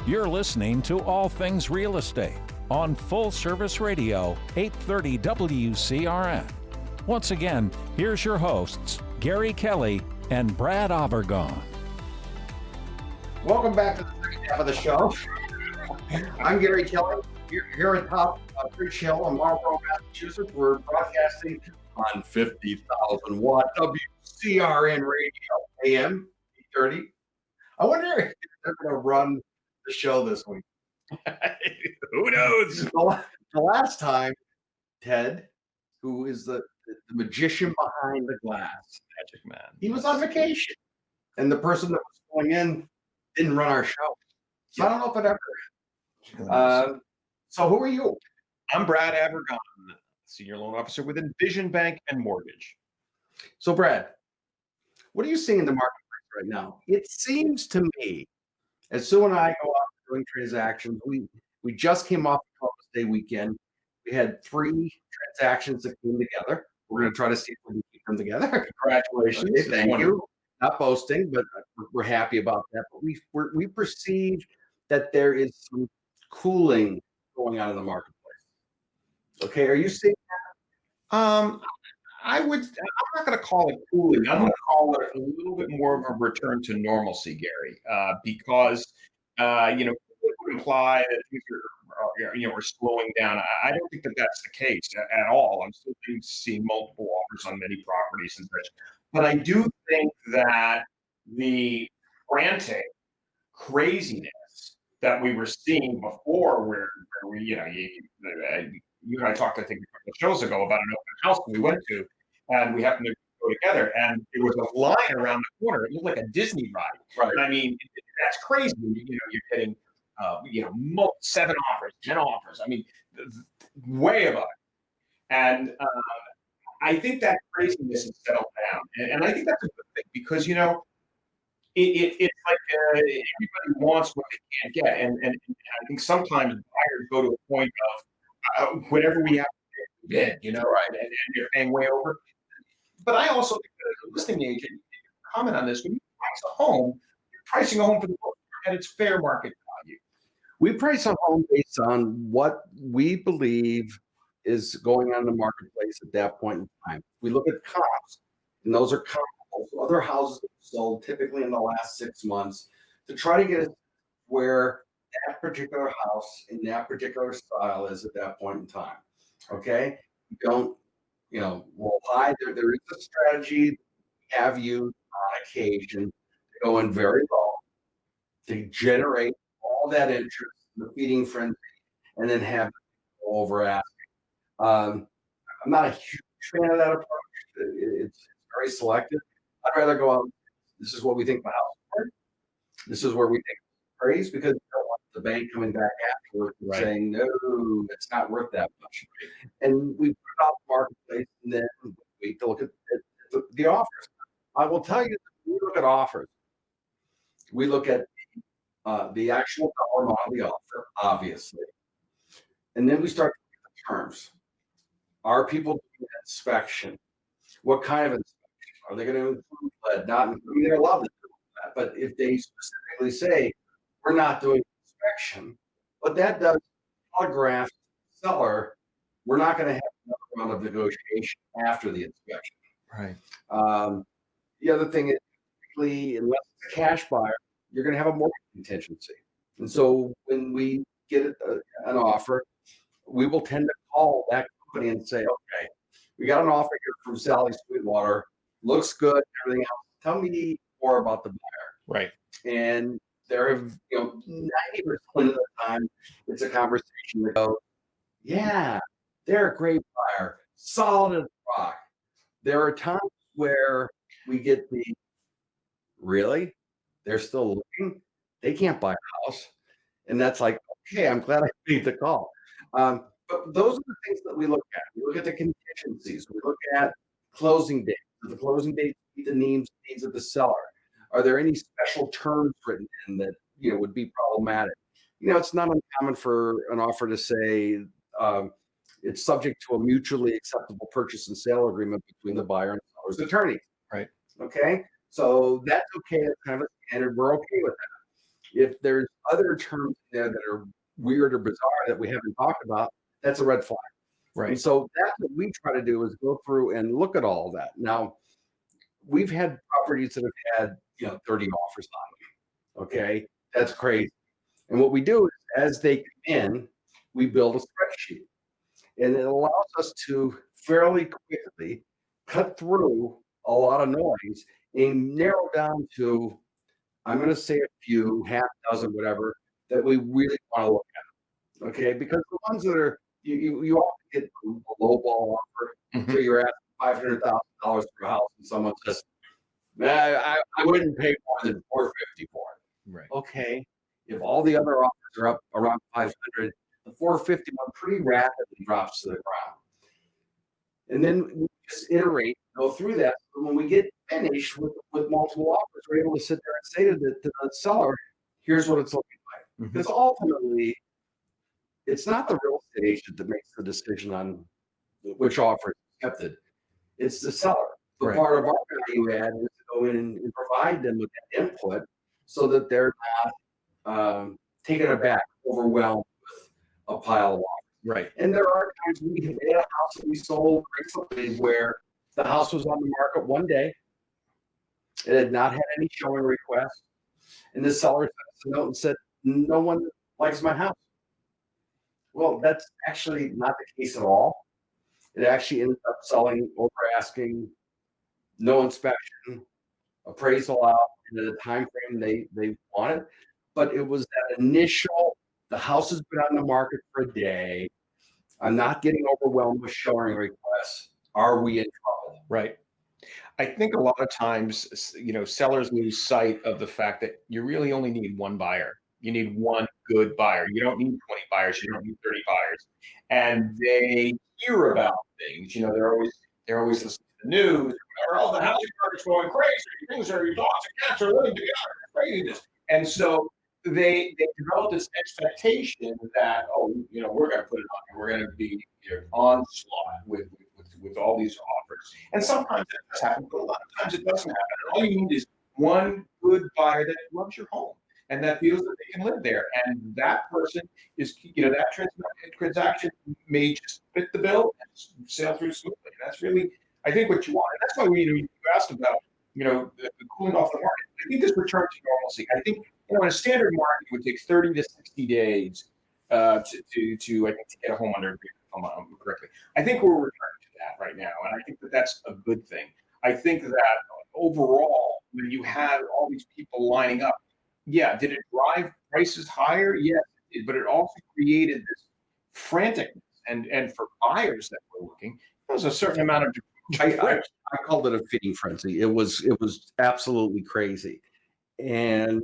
You're listening to All Things Real Estate on Full Service Radio, 830 WCRN. Once again, here's your hosts, Gary Kelley and Brad Avergon. Welcome back to the second half of the show. I'm Gary Kelley. Here at top Bridge Hill in Marlborough, Massachusetts. We're broadcasting on 50,000 watt WCRN radio, AM 830. I wonder if they're going to run the show this week. Who knows? The last time, Ted, who is the magician behind the glass, Magic man. he was on vacation, and the person that was going in didn't run our show. So I don't know if it ever. So who are you? I'm Brad Avergon, Senior Loan Officer with Envision Bank and Mortgage. So Brad, what are you seeing in the marketplace right now? It seems to me, as Sue and I go out doing transactions, we just came off the Columbus Day weekend. We had 3 transactions that came together. We're going to try to see if we can keep them together. Congratulations. It's Thank wonderful. you. Not boasting, but we're happy about that. But we perceive that there is some cooling going on in the marketplace. Okay, are you seeing I'm not going to call it cooling. I'm going to call it a little bit more of a return to normalcy, Gary, because it would imply that things are slowing down. I don't think that that's the case at all. I'm still seeing multiple offers on many properties and such. But I do think that the frantic craziness that we were seeing before, where we, you and I talked, I think, a couple of shows ago about an open house we went to, and we happened to go together, and there was a line around the corner. It looked like a Disney ride. Right. And I mean, that's crazy. You're getting, 7 offers, 10 offers. I mean, way above it. And I think that craziness has settled down, and I think that's a good thing because it's like everybody wants what they can't get, and I think sometimes buyers go to a point of whatever we have to bid, right, and you're paying way over. But I also think that as a listing agent, comment on this: when you price a home, you're pricing a home for the most part at its fair market value. We price a home based on what we believe is going on in the marketplace at that point in time. We look at comps, and those are comparable to other houses that sold typically in the last 6 months to try to get it where that particular house in that particular style is at that point in time. Okay? You don't, roll high. There is a strategy we have used on occasion to go in very low to generate all that interest, the feeding frenzy, and then have it go over asking. I'm not a huge fan of that approach. It's very selective. I'd rather go out. This is what we think the house is worth. This is where we think it's praised, because we don't want the bank coming back afterwards and saying, no, it's not worth that much. And we put it out the marketplace, and then we wait to look at the offers. I will tell you that when we look at offers, we look at the actual dollar amount of the offer, obviously. And then we start to look at the terms. Are people doing an inspection? What kind of inspection? Are they going to include lead? They're allowed to do that. But if they specifically say, we're not doing inspection, what that does telegraph to the seller, we're not going to have another round of negotiation after the inspection. Right. The other thing is, typically, unless it's a cash buyer, you're going to have a mortgage contingency. And so when we get an offer, we will tend to call that company and say, okay, we got an offer here from Sally Sweetwater. Looks good, everything else. Tell me more about the buyer. Right. And there have, 90% of the time, it's a conversation that goes, yeah, they're a great buyer, solid as rock. There are times where we get really? They're still looking? They can't buy a house. And that's like, okay, I'm glad I made the call. But those are the things that we look at. We look at the contingencies. We look at closing dates. Do the closing dates meet the needs of the seller? Are there any special terms written in that would be problematic? It's not uncommon for an offer to say it's subject to a mutually acceptable purchase and sale agreement between the buyer and seller's attorney. Right. Okay. So that's okay. That's kind of a standard. We're okay with If there's other terms in there that are weird or bizarre that we haven't talked about, that's a red flag. Right. And so that's what we try to do is go through and look at all that. Now, we've had properties that have had, 30 offers on them. Okay. That's crazy. And what we do is as they come in, we build a spreadsheet. And it allows us to fairly quickly cut through a lot of noise and narrow down to, I'm going to say a few, half dozen, whatever, that we really want to look at. Okay. Because the ones that are, you often get a low ball offer. Mhm. So you're asking $500,000 for a house and someone says, man, I wouldn't pay more than $450 for it. Right. Okay. If all the other offers are up around 500, the 450 one pretty rapidly drops to the ground. And then we just iterate, go through that. So when we get finished with multiple offers, we're able to sit there and say to the seller, here's what it's looking like. Mhm. Because ultimately, it's not the real estate agent that makes the decision on which offer is accepted. It's the seller. The Right. part of our value add is to go in and provide them with that input so that they're not taken aback, overwhelmed with a pile of offers. Right. And there are times we had a house that we sold recently where the house was on the market one day. It had not had any showing requests. And the seller sent us a note and said, no one likes my house. Well, that's actually not the case at all. It actually ended up selling over asking, no inspection, appraisal out in the time frame they wanted. But it was that initial, the house has been on the market for a day. I'm not getting overwhelmed with showing requests. Are we in trouble? Right. I think a lot of times, sellers lose sight of the fact that you really only need one buyer. You need one good buyer. You don't need 20 buyers. You don't need 30 buyers. And they hear about things. They're always listening to the news. Or, oh, the housing market's going crazy. Things are, dogs and cats are living together. It's craziness. And so they develop this expectation that, we're going to put it on. We're going to be onslaught with all these offers. And sometimes that does happen, but a lot of times it doesn't happen. And all you need is one good buyer that loves your home and that feels that they can live there. And that person is, that transaction may just fit the bill and sail through smoothly. And that's really, I think, what you want. And that's why you asked about, the cooling off the market. I think this return to normalcy. I think, in a standard market, it would take 30 to 60 days to get a home under agreement, if I'm correctly. I think we're returning to that right now, and I think that that's a good thing. I think that overall, when you have all these people lining up, yeah, did it drive prices higher? Yes, but it also created this franticness, and for buyers that were looking, there was a certain amount of. I called it a feeding frenzy. It was absolutely crazy, and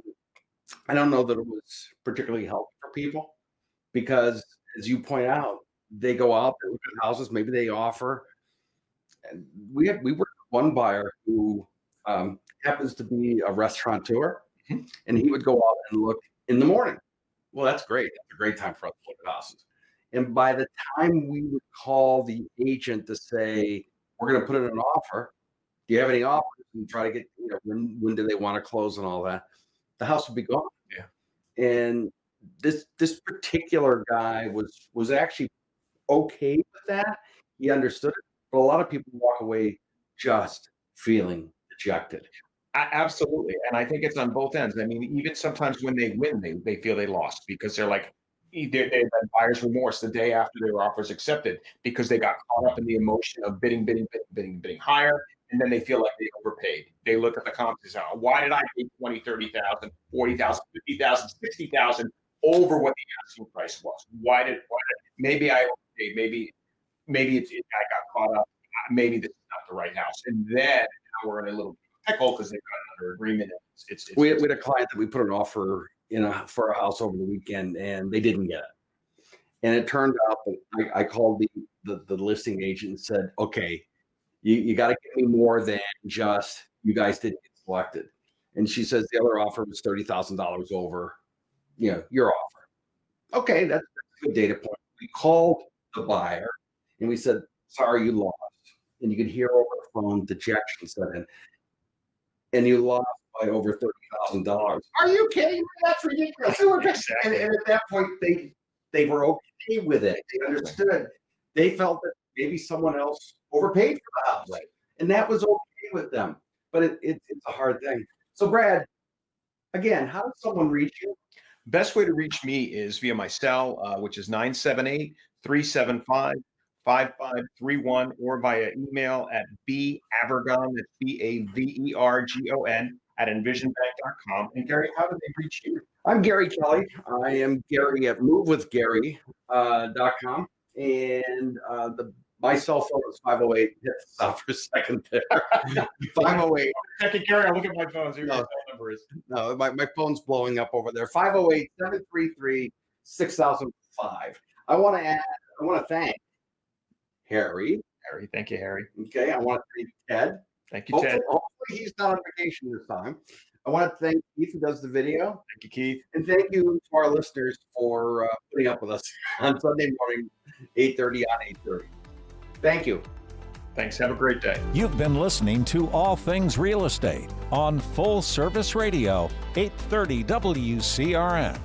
I don't know that it was particularly helpful for people because, as you point out, they go out, they look at houses, maybe they offer. And we worked with one buyer who happens to be a restaurateur, Mhm. and he would go out and look in the morning. Well, that's great. That's a great time for us to look at houses. And by the time we would call the agent to say, we're going to put in an offer, do you have any offers? And try to get, when do they want to close and all that, the house would be gone. Yeah. And this particular guy was actually okay with that. He understood it, but a lot of people walk away just feeling dejected. Absolutely, and I think it's on both ends. I mean, even sometimes when they win, they feel they lost because they're like, they've had buyer's remorse the day after their offer is accepted because they got caught up in the emotion of bidding higher, and then they feel like they overpaid. They look at the comps and say, oh, why did I pay 20, 30,000, 40,000, 50,000, 60,000 over what the asking price was? Maybe I overpaid, maybe I got caught up. Maybe this is not the right house, and then now we're in a little pickle because they've got another agreement. We had a client that we put an offer for a house over the weekend, and they didn't get it. And it turned out that I called the listing agent and said, okay, you got to give me more than just you guys didn't get selected. And she says the other offer was $30,000 over, your offer. Okay, that's a good data point. We called the buyer and we said, sorry, you lost. And you could hear over the phone dejection set in. and you lost by over $30,000. Are you kidding me? That's ridiculous. Exactly. And at that point, they were okay with it. They understood. They felt that maybe someone else overpaid for the house, Right. and that was okay with them. But it's a hard thing. So, Brad, again, how does someone reach you? Best way to reach me is via my cell, which is 978-375-5531, or via email at bavergon, that's BAVERGON, at envisionbank.com. And Gary, how do they reach you? I'm Gary Kelley. I am Gary at movewithgary.com. And my cell phone is 508. Stop for a second there. 508. Second, Gary, I'll look at my phone. See what my phone number is. No, my phone's blowing up over there. 508-733-6005. I want to thank Harry. Harry, thank you, Harry. Okay. I want to thank Ted. Thank you, Ted. Hopefully he's not on vacation this time. I want to thank Keith, who does the video. Thank you, Keith. And thank you to our listeners for putting up with us on Sunday morning, 8:30 on 8:30. Thank you. Thanks. Have a great day. You've been listening to All Things Real Estate on Full Service Radio, 830 WCRN.